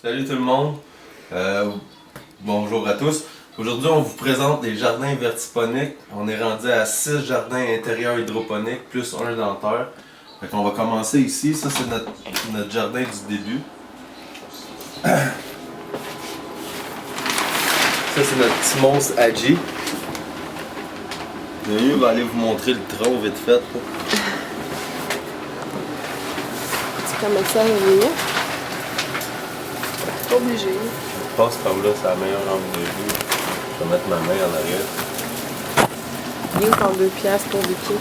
Salut tout le monde, bonjour à tous. Aujourd'hui on vous présente les jardins vertiponiques. On est rendu à 6 jardins intérieurs hydroponiques plus un dentaire. Fait qu'on va commencer ici, ça c'est notre jardin du début. Ça c'est notre petit monstre Agi. Lui va aller vous montrer le tronc vite fait. C'est comme ça, oui. Pas obligé. Je passe par là, c'est la meilleure angle de vue. Je vais mettre ma main en arrière. Bien pour 2 piastres pour des pieds.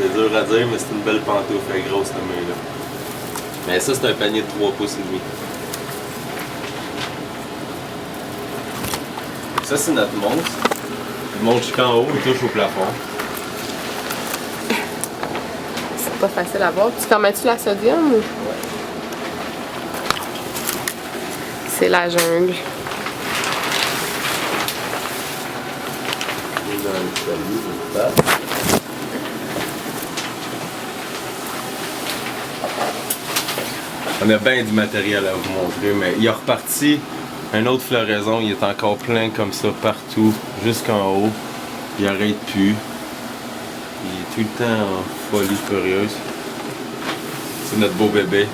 C'est dur à dire, mais c'est une belle pantoufle, elle est grosse cette main-là. Mais ça, c'est un panier de 3 pouces et demi. Ça, c'est notre monstre. Il monte jusqu'en haut, il touche au plafond. C'est pas facile à voir. Tu fermes-tu la sodium ou? Ouais. C'est la jungle. Il est dans l'escalier, je le passe. On a bien du matériel à vous montrer, mais il est reparti une autre floraison, il est encore plein comme ça partout, jusqu'en haut. Il arrête plus. Il est tout le temps en folie furieuse. C'est notre beau bébé.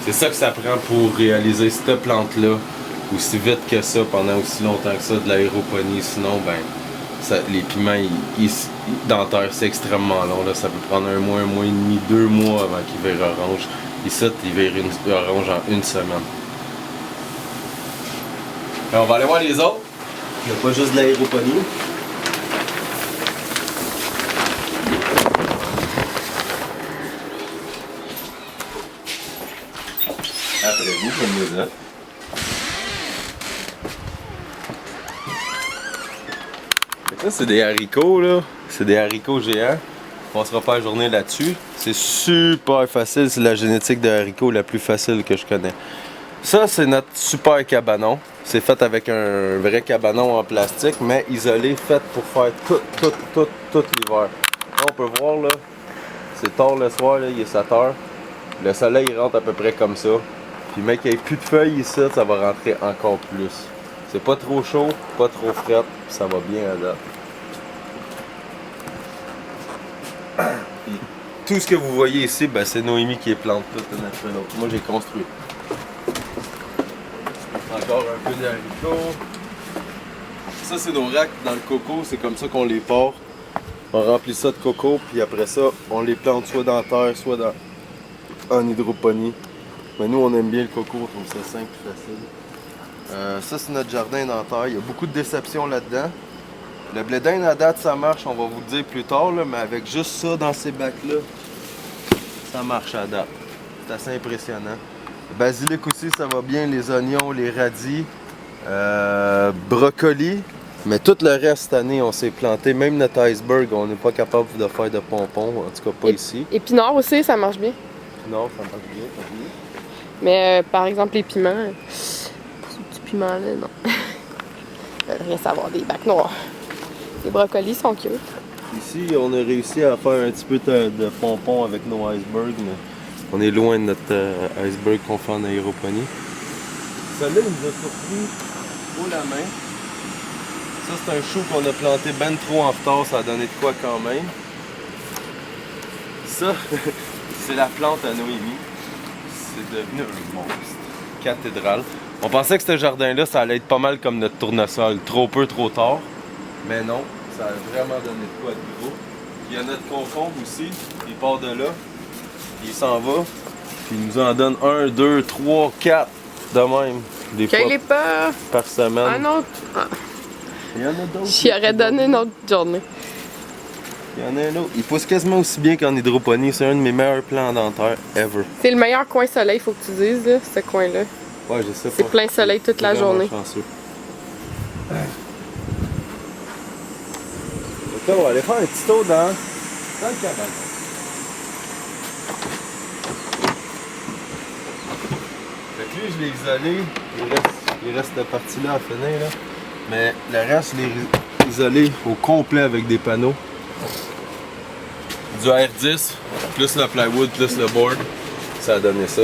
C'est ça que ça prend pour réaliser cette plante-là aussi vite que ça, pendant aussi longtemps que ça, de l'aéroponie. Sinon, ben, les piments dentaires, c'est extrêmement long. Là. Ça peut prendre un mois et demi, 2 mois avant qu'ils virent orange. Ici, ils virent orange en 1 semaine. Alors, on va aller voir les autres. Il n'y a pas juste de l'aéroponie. Après vous, comme les autres. Ça, c'est des haricots, là. C'est des haricots géants. On passera pas la journée là-dessus. C'est super facile. C'est la génétique de haricots la plus facile que je connais. Ça, c'est notre super cabanon. C'est fait avec un vrai cabanon en plastique, mais isolé, fait pour faire tout l'hiver. Là, on peut voir, là, c'est tard le soir, là, il est 7 heures. Le soleil il rentre à peu près comme ça. Puis, mec, il n'y a plus de feuilles ici, ça va rentrer encore plus. C'est pas trop chaud, pas trop frais, ça va bien à date. Puis, tout ce que vous voyez ici, ben, c'est Noémie qui les plante tout naturellement. Moi, j'ai construit. Encore un peu d'haricots. Ça, c'est nos racks dans le coco, c'est comme ça qu'on les part. On remplit ça de coco, puis après ça, on les plante soit dans la terre, soit en hydroponie. Mais nous, on aime bien le coco, on trouve ça simple et facile. Ça, c'est notre jardin dentaire. Il y a beaucoup de déceptions là-dedans. Le blé d'Inde, à date, ça marche, on va vous le dire plus tard, là, mais avec juste ça dans ces bacs-là, ça marche à date. C'est assez impressionnant. Le basilic aussi, ça va bien, les oignons, les radis, brocoli. Mais tout le reste cette année, on s'est planté. Même notre iceberg, on n'est pas capable de faire de pompons, en tout cas pas ici. Épinards aussi, ça marche bien. Non, ça marche bien, pas bien. Mais par exemple, les piments, ce petit piment-là, non. Ils veulent rien savoir des bacs noirs. Les brocolis sont cute. Ici, on a réussi à faire un petit peu de pompons avec nos icebergs, mais on est loin de notre iceberg qu'on fait en aéroponie. Celui-là, il nous a surpris haut la main. Ça, c'est un chou qu'on a planté ben trop en retard, ça a donné de quoi quand même. Ça, c'est la plante à Noémie. C'est devenu un monstre. Cathédrale. On pensait que ce jardin-là, ça allait être pas mal comme notre tournesol. Trop peu, trop tard. Mais non, ça a vraiment donné de quoi de gros. Il y a notre concombre aussi. Il part de là. Il s'en va. Puis il nous en donne 1, 2, 3, 4 de même. Des fois Qu'il est pas par semaine. un autre. Ah. Il y en a d'autres. J'y aurais donné une autre journée. Il y en a un autre. Il pousse quasiment aussi bien qu'en hydroponie. C'est un de mes meilleurs plants dentaires ever. C'est le meilleur coin soleil, faut que tu dises, là, ce coin-là. Ouais, je sais pas. C'est plein soleil toute la journée. Chanceux. Donc là, on va aller faire un petit tour dans le cabanon. Fait que lui, je l'ai isolé. Il reste cette partie-là à finir, là. Mais le reste, je l'ai isolé au complet avec des panneaux. Du R10, plus le plywood, plus le board. Ça a donné ça.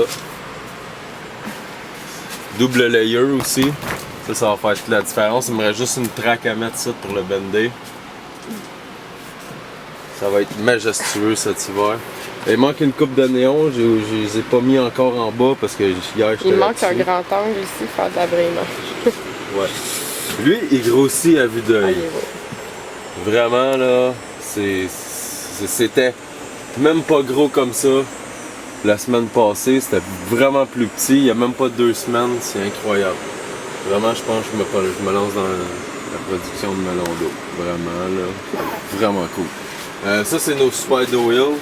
Double layer aussi. Ça va faire toute la différence. Il me reste juste une traque à mettre ça pour le bender. Ça va être majestueux cet hiver. Il manque une coupe de néon, je les ai pas mis encore en bas parce que hier j'étais Il manque un là-dessus. grand angle ici pour faire de la braimage. Ouais. Lui, il grossit à vue Ah, d'œil. il est beau. Vraiment là, c'était même pas gros comme ça. La semaine passée, c'était vraiment plus petit. Il y a même pas 2 semaines, c'est incroyable. Vraiment, je pense que je me lance dans la production de melon d'eau. Vraiment là, vraiment cool. Ça, c'est nos Spider Wheel.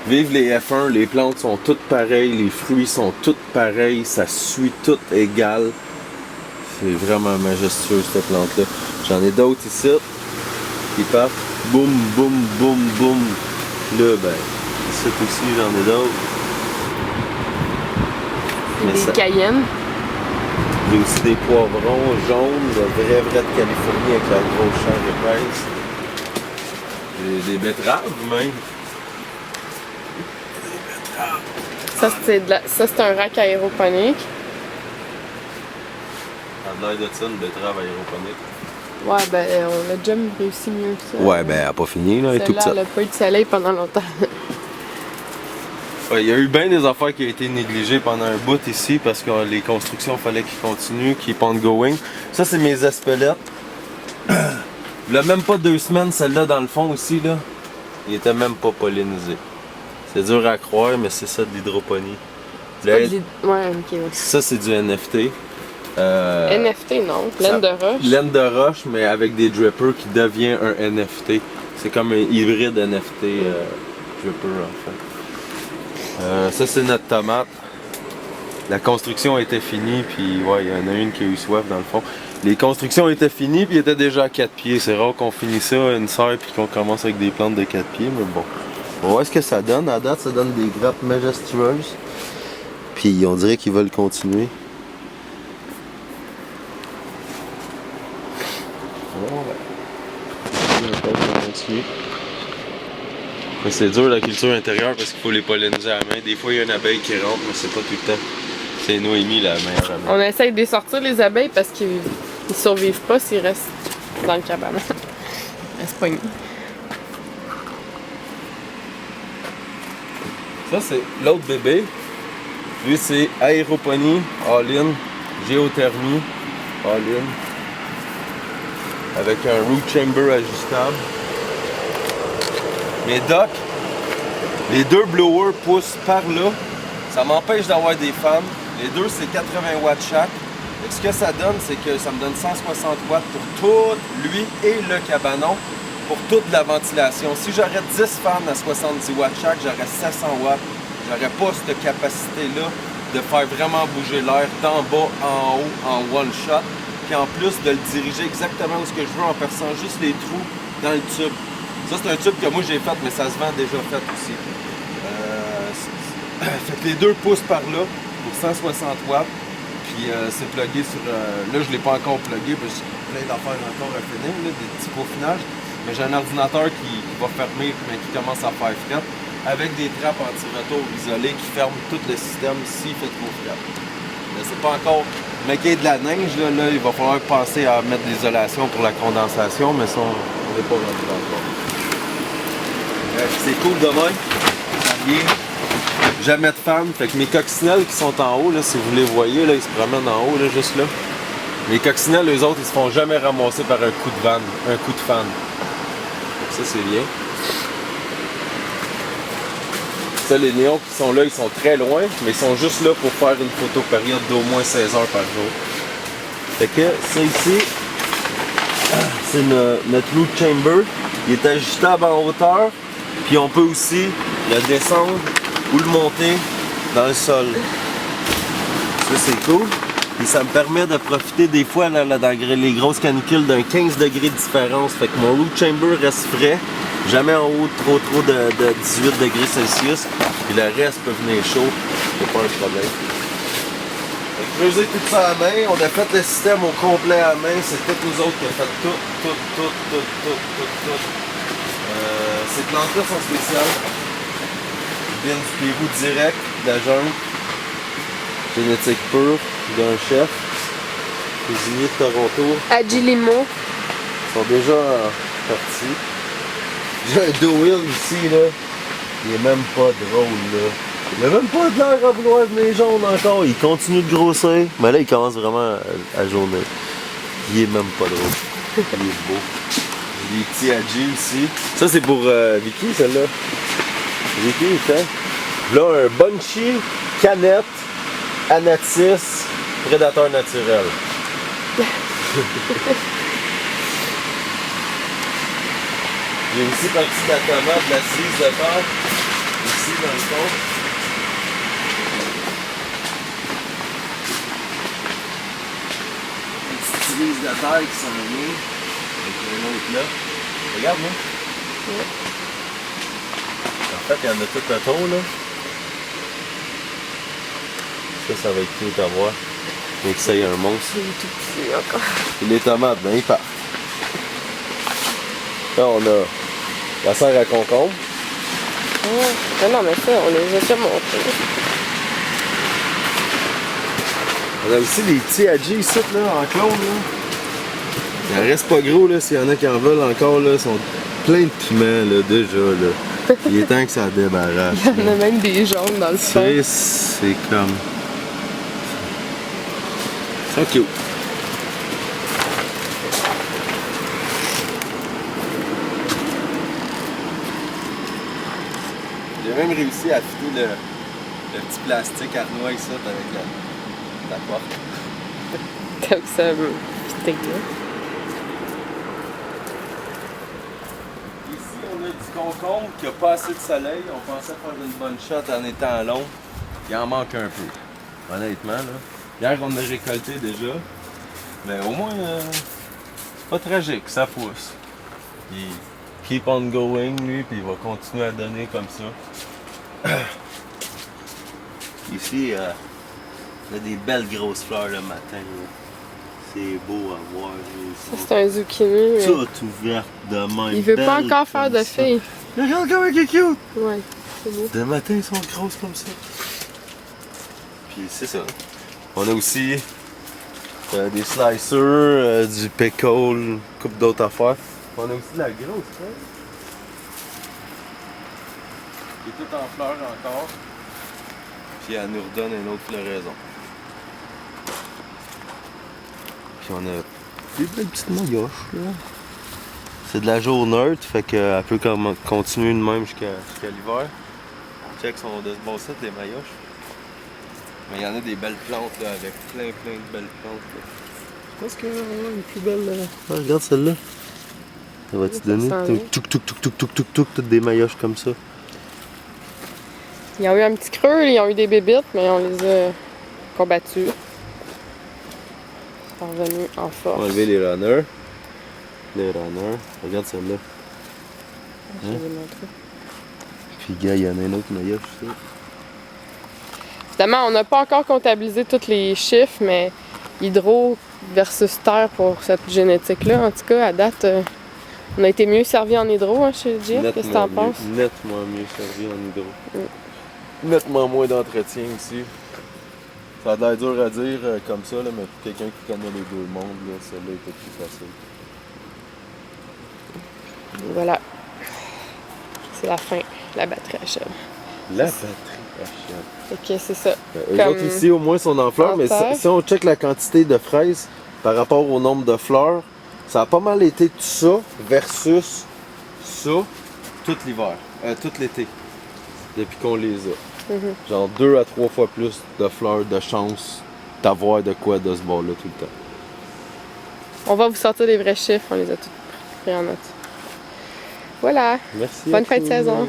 Vive les F1, les plantes sont toutes pareilles, les fruits sont toutes pareils, ça suit tout égal. C'est vraiment majestueux cette plante-là. J'en ai d'autres ici qui partent boum, boum, boum, boum. Là, ben, ici aussi, j'en ai d'autres. Mais Des ça- cayennes. J'ai aussi des poivrons jaunes, de vrai de Californie avec la grosse chair épaisse. Des betteraves même. Ça, c'est un rack aéroponique. En l'air de ça, une betterave aéroponique. Ouais, ben, on a déjà réussi mieux que ça. Ouais, ben, elle n'a pas fini, là, elle est toute Celle-là, petite. elle a pas eu de soleil pendant longtemps. Ouais, il y a eu bien des affaires qui ont été négligées pendant un bout ici parce que les constructions, il fallait qu'ils continuent, qu'ils keep on going. Ça, c'est mes espelettes. Il a même pas 2 semaines, celle-là, dans le fond aussi, là. Il était même pas pollinisé. C'est dur à croire, mais c'est ça de l'hydroponie. Ouais, ok. Ouais. Ça, c'est du NFT. NFT, non. Laine de roche. Laine de roche, mais avec des drippers qui devient un NFT. C'est comme un hybride NFT dripper, en fait. Ça, c'est notre tomate. La construction était finie, puis ouais, il y en a une qui a eu soif dans le fond. Les constructions étaient finies, puis étaient déjà à 4 pieds. C'est rare qu'on finisse ça une serre, puis qu'on commence avec des plantes de 4 pieds, mais bon. On va voir ce que ça donne. À date, ça donne des grappes majestueuses. Puis on dirait qu'ils veulent continuer. Bon, on continue. Mais c'est dur la culture intérieure parce qu'il faut les polliniser à la main. Des fois, il y a une abeille qui rentre, mais c'est pas tout le temps. C'est Noémie la meilleure amie. On essaye de sortir les abeilles parce qu'ils survivent pas s'ils restent dans le cabanon. Ils restent pognés. Ça, c'est l'autre bébé. Lui, c'est aéroponie, all-in, géothermie, all-in, avec un root chamber ajustable. Mais Doc, les 2 blowers poussent par là. Ça m'empêche d'avoir des fans. Les 2, c'est 80 watts chaque. Et ce que ça donne, c'est que ça me donne 160 watts pour tout lui et le cabanon, pour toute la ventilation. Si j'aurais 10 fans à 70 watts chaque, j'aurais 700 watts. J'aurais pas cette capacité-là de faire vraiment bouger l'air d'en bas en haut en one shot. Puis en plus de le diriger exactement où ce que je veux en perçant juste les trous dans le tube. Ça, c'est un tube que moi j'ai fait, mais ça se vend déjà fait aussi. Fait que les 2 pouces par là pour 160 watts. Puis c'est plugué sur. Là, je ne l'ai pas encore plugué parce que j'ai plein d'affaires encore à finir, là, des petits peaufinages. Mais j'ai un ordinateur qui va fermer, mais qui commence à faire fret, avec des trappes anti-retour isolées qui ferment tout le système s'il fait trop fret. Mais c'est pas encore. Mais qu'il y ait de la neige, là, il va falloir penser à mettre de l'isolation pour la condensation, mais ça, on n'est pas rendu encore. C'est cool demain. Ça vient. Jamais de fan. Fait que mes coccinelles qui sont en haut, là, si vous les voyez, là, ils se promènent en haut, là, juste là. Les coccinelles, eux autres, ils se font jamais ramasser par un coup de vanne, un coup de fan. Ça, c'est bien. Ça, les néons qui sont là, ils sont très loin, mais ils sont juste là pour faire une photopériode d'au moins 16 heures par jour. Fait que ça ici, c'est notre root chamber. Il est ajustable en hauteur, puis on peut aussi le descendre ou le monter dans le sol. Ça, c'est cool. Et ça me permet de profiter des fois là, dans les grosses canicules d'un 15 degrés de différence. Fait que mon root chamber reste frais. Jamais en haut trop de 18 degrés Celsius. Puis le reste peut venir chaud. C'est pas un problème. Fait que creuser tout ça à la main. On a fait le système au complet à la main. C'est toutes nous autres qui avons fait tout. Ces plantes-là sont spéciales. bin du Pérou direct, de la jungle. Génétique pure d'un chef. Cuisinier de Toronto. Agilimo. Ils sont déjà partis. J'ai un deux-wheel ici, là. Il est même pas drôle, là. Il a même pas de l'air à vouloir venir jaune encore. Il continue de grossir. Mais là, il commence vraiment à jaunir. Il est même pas drôle. Il est beau. J'ai des petits Agi ici. Ça, c'est pour Vicky, celle-là. Vicky, il fait. Là, un Bunchy, Canette, Anatis, prédateur naturel. J'ai aussi parti de la tomate, de la cerise de terre, ici dans le fond. Une petite cerise de terre qui s'en vient, avec un autre là. Regarde, moi. Ouais. En fait, il y en a tout le ton, là. Ça va être tout à voir. Mais que ça y est un monstre. Il est tout petit encore. Et les tomates, ben ils partent. Là, on a la serre à concombre. Ouais. Non, mais ça, on les a déjà montrés. On a aussi des petits Agi ici, là, en clone, là. Il en reste pas gros, là, s'il y en a qui en veulent encore, là. Ils sont pleins de piments, là, déjà, là. Il est temps que ça débarrasse. Il y en a même des jaunes dans le fond. C'est comme... Ils sont cute. J'ai même réussi à fitter le petit plastique arnois ici avec la porte. Comme ça, putain, là. Ici, on a du concombre qui n'a pas assez de soleil. On pensait faire une bonne shot en étant long. Il en manque un peu, honnêtement. Là. Hier, on a récolté déjà. Mais au moins, c'est pas tragique, ça pousse. Il keep on going, lui, puis il va continuer à donner comme ça. Ici, on a des belles grosses fleurs le matin. Là. C'est beau à voir. Ça, c'est un zucchini. Mais... Toute ouverte de même. Il veut pas belle encore faire de comme ça. filles. Regarde comment il est cute! Ouais, c'est beau. Le matin, ils sont grosses comme ça. Puis c'est ça. On a aussi des slicers, du pickle, une couple d'autres affaires. On a aussi de la grosse fraise. Qui est toute en fleurs encore. Puis elle nous redonne une autre floraison. Puis on a des belles petites maillotches là. C'est de la jaune neutre, fait qu'elle peut continuer de même jusqu'à l'hiver. Check son de ce bon set, les maillotches. Mais il y en a des belles plantes là, avec plein de belles plantes. Là. Je pense qu'il y en a une plus belle. Ah, regarde celle-là. Ça va-tu donner? Toutes des maillotches comme ça. Ils ont eu un petit creux, ils ont eu des bébites, mais on les a combattus. Ils sont revenus en force. On va enlever les runners. Les runners. Regarde celle-là. Je vais vous montrer. Puis, gars, il y en a une autre maillotche, ça. Évidemment, on n'a pas encore comptabilisé tous les chiffres, mais hydro versus terre pour cette génétique-là, en tout cas, à date, on a été mieux servi en hydro, hein, chez Jeff. Qu'est-ce que t'en penses? Nettement mieux servi en hydro. Nettement moins d'entretien ici. Ça a l'air dur à dire comme ça, là, mais pour quelqu'un qui connaît les deux mondes, là, celle-là était plus facile. Voilà. C'est la fin. La batterie achève. La batterie achève. Ok, c'est ça. Eux Comme autres ici, au moins, sont en fleurs, mais si on check la quantité de fraises par rapport au nombre de fleurs, ça a pas mal été tout ça versus ça tout l'hiver, tout l'été, depuis qu'on les a. Genre 2 à 3 fois plus de fleurs de chance d'avoir de quoi de ce bord-là tout le temps. On va vous sortir les vrais chiffres, on les a tous pris en note. Voilà. Merci. Bonne fin de saison.